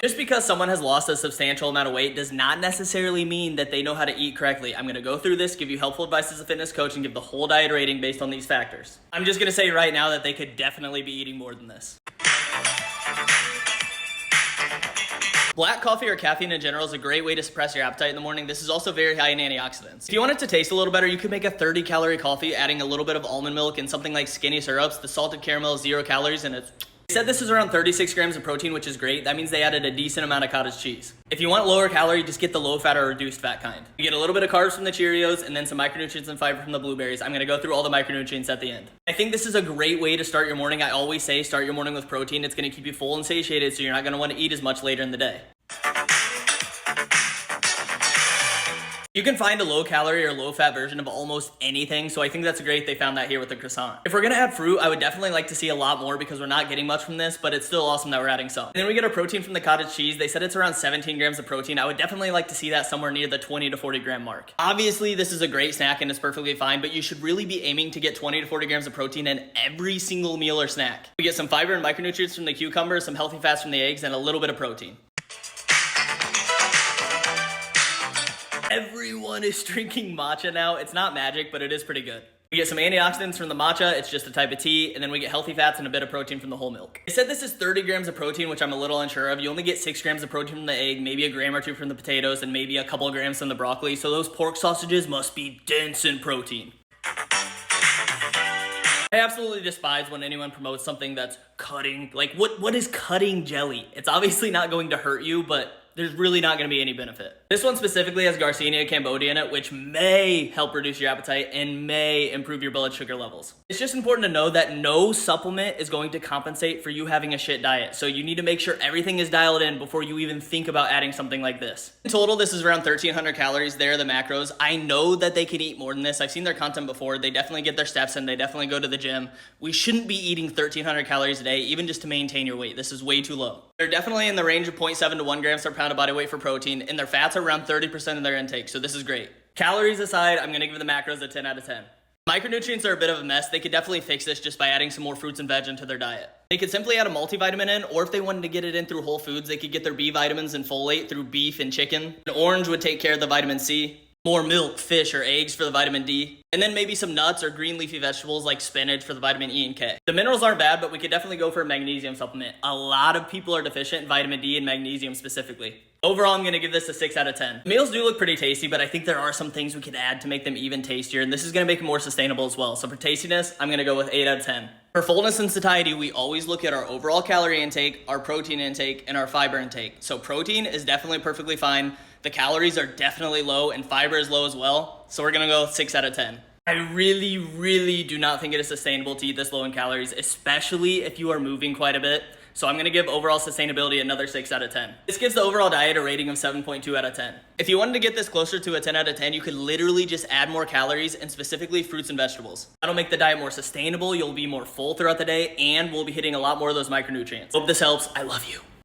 Just because someone has lost a substantial amount of weight does not necessarily mean that they know how to eat correctly. I'm going to go through this, give you helpful advice as a fitness coach, and give the whole diet rating based on these factors. I'm just going to say right now that they could definitely be eating more than this. Black coffee or caffeine in general is a great way to suppress your appetite in the morning. This is also very high in antioxidants. If you want it to taste a little better, you could make a 30-calorie coffee, adding a little bit of almond milk and something like skinny syrups. The salted caramel is 0 calories, and it's... They said this is around 36 grams of protein, which is great. That means they added a decent amount of cottage cheese. If you want lower calorie, just get the low fat or reduced fat kind. You get a little bit of carbs from the Cheerios and then some micronutrients and fiber from the blueberries. I'm gonna go through all the micronutrients at the end. I think this is a great way to start your morning. I always say start your morning with protein. It's gonna keep you full and satiated, so you're not gonna wanna eat as much later in the day. You can find a low calorie or low fat version of almost anything, so I think that's great they found that here with the croissant. If we're gonna add fruit, I would definitely like to see a lot more because we're not getting much from this, but it's still awesome that we're adding some. And then we get our protein from the cottage cheese. They said it's around 17 grams of protein. I would definitely like to see that somewhere near the 20 to 40 gram mark. Obviously, this is a great snack and it's perfectly fine, but you should really be aiming to get 20 to 40 grams of protein in every single meal or snack. We get some fiber and micronutrients from the cucumber, some healthy fats from the eggs, and a little bit of protein. Everyone is drinking matcha now. It's not magic, but it is pretty good. We get some antioxidants from the matcha. It's just a type of tea. And then we get healthy fats and a bit of protein from the whole milk. They said this is 30 grams of protein, which I'm a little unsure of. You only get 6 grams of protein from the egg, maybe a gram or two from the potatoes, and maybe a couple of grams from the broccoli. So those pork sausages must be dense in protein. I absolutely despise when anyone promotes something that's cutting. Like, what is cutting jelly? It's obviously not going to hurt you, but there's really not going to be any benefit. This one specifically has Garcinia cambogia in it, which may help reduce your appetite and may improve your blood sugar levels. It's just important to know that no supplement is going to compensate for you having a shit diet. So you need to make sure everything is dialed in before you even think about adding something like this. In total, this is around 1,300 calories. There are the macros. I know that they can eat more than this. I've seen their content before. They definitely get their steps in. They definitely go to the gym. We shouldn't be eating 1,300 calories a day, even just to maintain your weight. This is way too low. They're definitely in the range of 0.7 to 1 grams per pound of body weight for protein, and their fats are around 30% of their intake, so this is great. Calories aside, I'm gonna give the macros a 10 out of 10. Micronutrients are a bit of a mess. They could definitely fix this just by adding some more fruits and veg into their diet. They could simply add a multivitamin in, or if they wanted to get it in through Whole Foods, they could get their B vitamins and folate through beef and chicken. An orange would take care of the vitamin C. More milk, fish, or eggs for the vitamin D. And then maybe some nuts or green leafy vegetables like spinach for the vitamin E and K. The minerals aren't bad, but we could definitely go for a magnesium supplement. A lot of people are deficient in vitamin D and magnesium specifically. Overall, I'm gonna give this a 6 out of 10. Meals do look pretty tasty, but I think there are some things we could add to make them even tastier, and this is gonna make them more sustainable as well. So for tastiness, I'm gonna go with 8 out of 10. For fullness and satiety, we always look at our overall calorie intake, our protein intake, and our fiber intake. So protein is definitely perfectly fine. The calories are definitely low, and fiber is low as well. So we're gonna go 6 out of 10. I really do not think it is sustainable to eat this low in calories, especially if you are moving quite a bit. So I'm gonna give overall sustainability another 6 out of 10. This gives the overall diet a rating of 7.2 out of 10. If you wanted to get this closer to a 10 out of 10, you could literally just add more calories and specifically fruits and vegetables. That'll make the diet more sustainable, you'll be more full throughout the day, and we'll be hitting a lot more of those micronutrients. Hope this helps. I love you.